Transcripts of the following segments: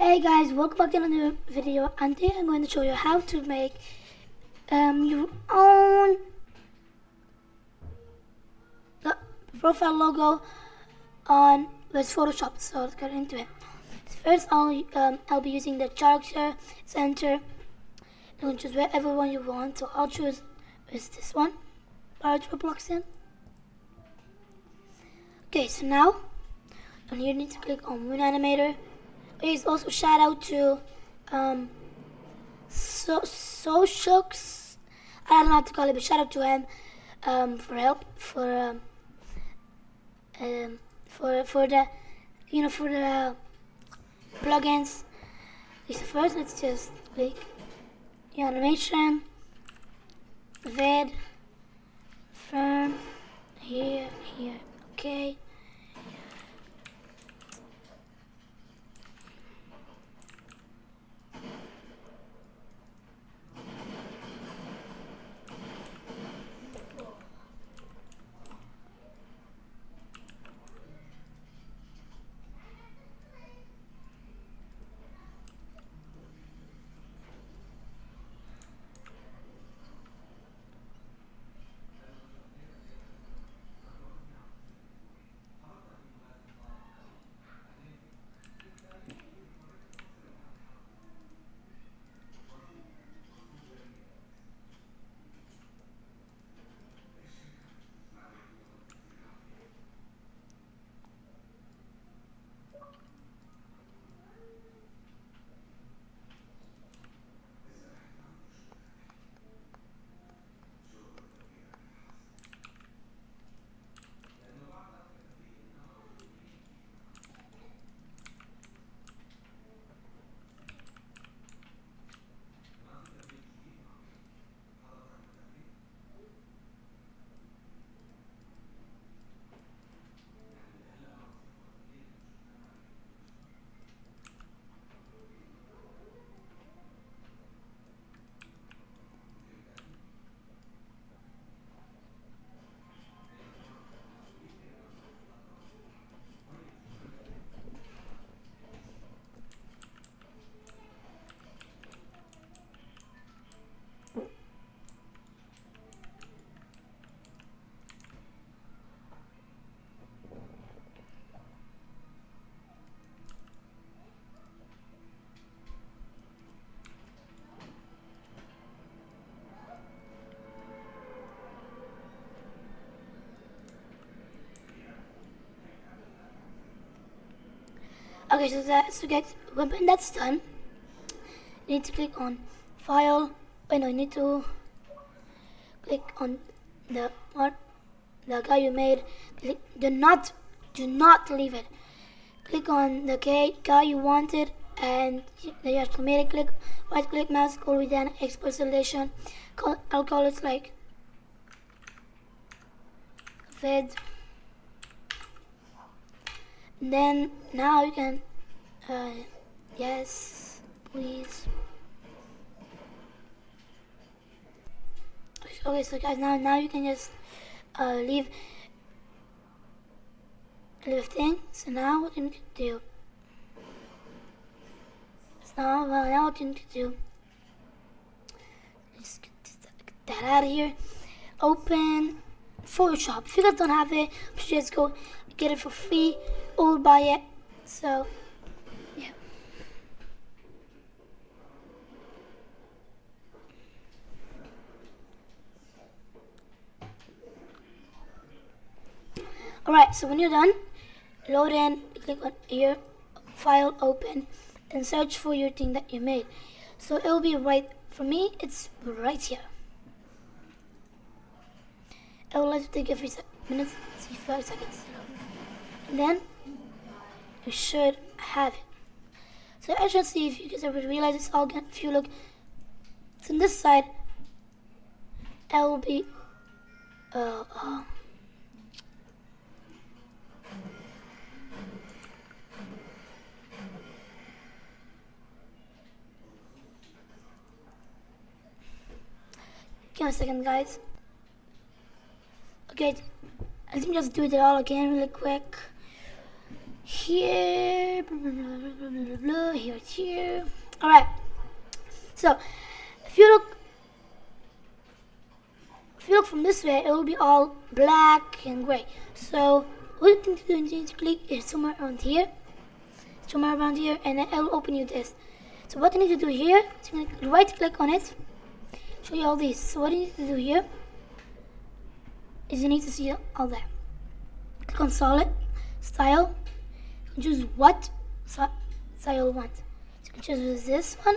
Hey guys, welcome back to another video, and today I'm going to show you how to make your own profile logo with Photoshop. So let's get into it. First, I'll be using the character center. You can choose whatever one you want. So I'll choose this one, large blocks in. Okay, so now on here you need to click on Moon Animator. Please also shout out to Shooks. I don't know how to call it, but shout out to him for help for the plugins. So first, let's just click the animation, vid, firm, here, okay. Okay, when that's done, you need to click on File. You need to click on the guy you made. Do not leave it. Click on the guy you wanted, and you have to make it. Click right click mouse, go with an export selection. I'll call it like vids. Then now you can yes please. Okay, so guys, now you can just leave thing. So now what you need to do now what you need to do is get that out of here. Open Photoshop. If you guys don't have it, just go get it for free or buy it. So yeah. Alright, so when you're done, load in, click on here, file, open, and search for your thing that you made. So it will be right, for me, it's right here. It will take a few minutes, 5 seconds. And then you should have it. So as you can see, if you guys ever realize it's all good, if you look, it's on this side, it will be give me a second, guys. Okay, I think just do it all again really quick. Here, blah, blah, blah, blah, blah, blah, here, So if you look from this way, it will be all black and gray. So what you need to do, you need to click is somewhere around here, and then it will open you this. So what you need to do here is you can right click on it, show you all these. So what you need to do here is you need to see all that. Click on solid style, you can choose what style you want. So you can choose this one,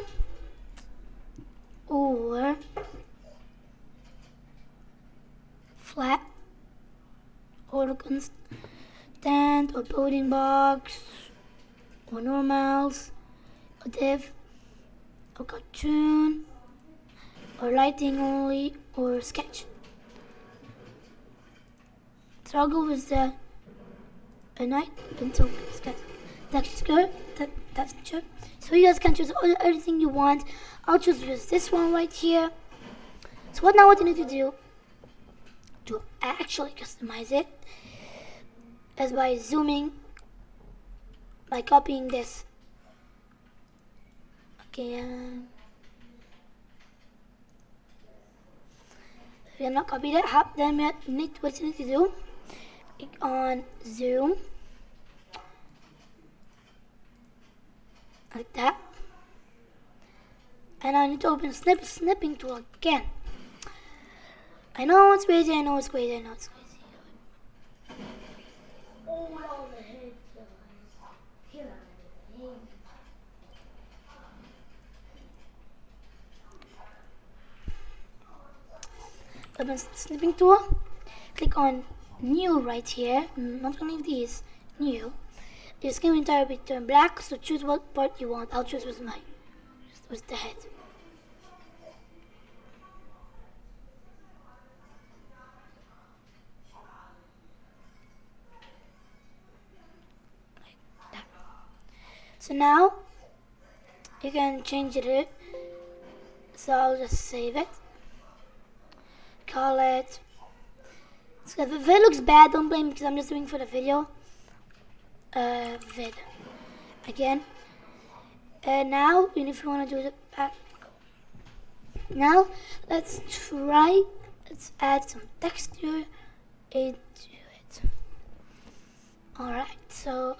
or flat, or constant, or building box, or normals, or div, or cartoon, or lighting only, or sketch. So I'll go with the night until sketch texture. So you guys can choose everything you want. I'll choose just this one right here. So what you need to do to actually customize it is by zooming, by copying this. Okay, if you have not copied it, then what you need to do, click on zoom, like that, and I need to open snipping tool again. I know it's crazy. Open snipping tool, click on new right here, not only these, new. Your skin entire will turn black, so choose what part you want. I'll choose with the head. Like that. So now you can change it. So I'll just save it. Call it. So if it looks bad, don't blame me because I'm just doing for the video. Vid. Again. And now, if you want to do it back. Now, let's add some texture into it. Alright, so,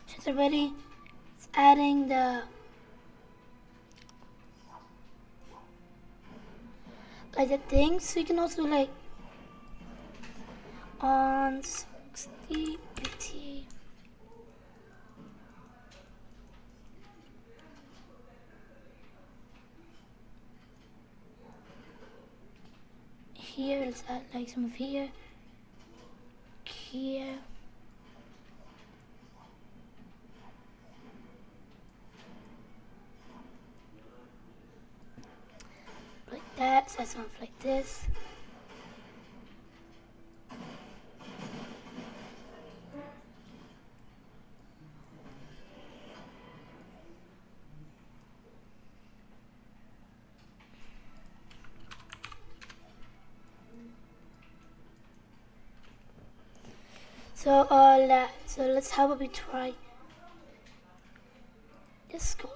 since already it's adding the thing, so you can also like on 60 pt. Here, let's add like some of here. Like that, so something like this. So let's how about we try this color.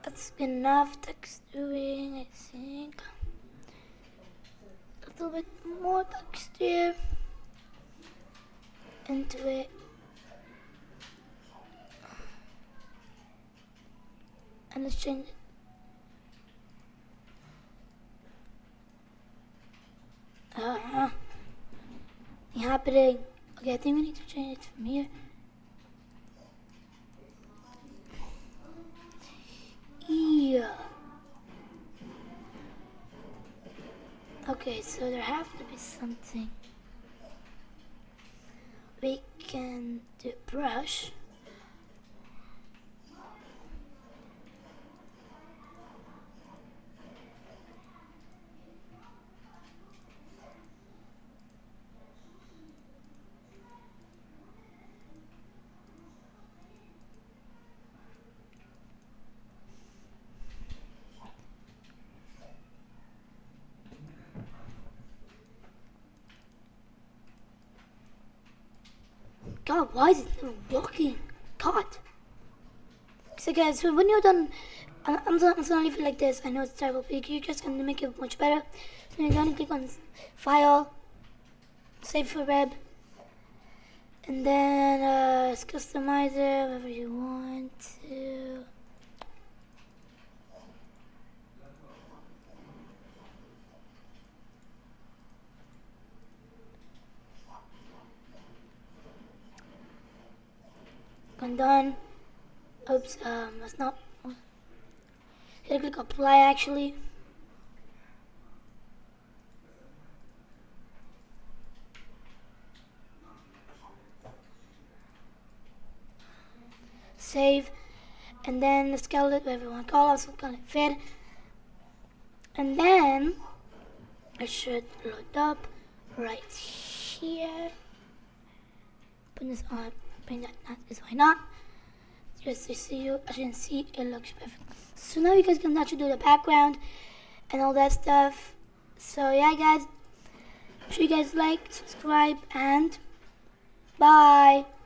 That's enough texturing, I think. A little bit more texture into it. And let's change it. Happening. Okay, I think we need to change it from here. Yeah. Okay, so there have to be something. We can do brush. Why is it not working? God. So guys, so when you're done, I'm gonna leave it like this. I know it's terrible, but you're just gonna make it much better. So you're gonna click on File, Save for Web, and then customize it whatever you want to. I'm done. Oops, that's not. Here, click apply actually. Save, and then the skeleton, whatever you want to call it, so call it vid. And then it should load up right here. Put this on, bring that not this why not. Just to see you, as you can see, it looks perfect. So now you guys can actually do the background and all that stuff. So yeah, guys, make sure you guys like, subscribe, and bye.